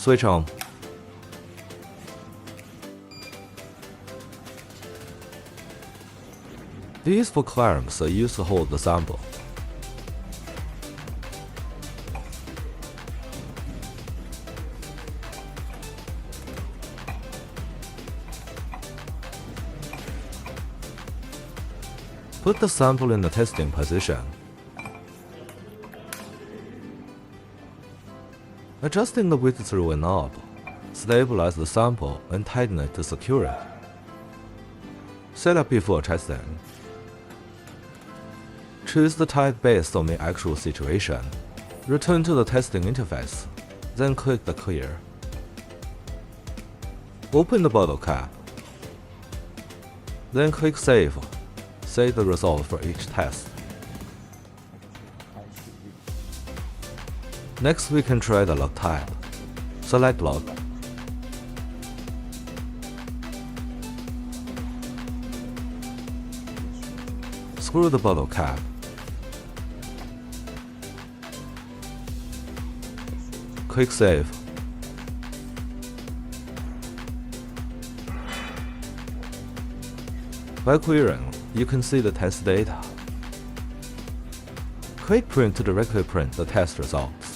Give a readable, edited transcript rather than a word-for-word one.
Switch on. These four clamps are used to hold the sample. Put the sample in the testing position. Adjusting the width through a knob, stabilize the sample and tighten it to secure it. Set up before testing. Choose the type based on the actual situation. Return to the testing interface, then click the Clear. Open the bottle cap. Then click Save. Save the result for each test. Next, we can try the lock type. Select Lock. Screw the bottle cap. Click Save. By clearing, you can see the test data. Click Print to directly print the test results.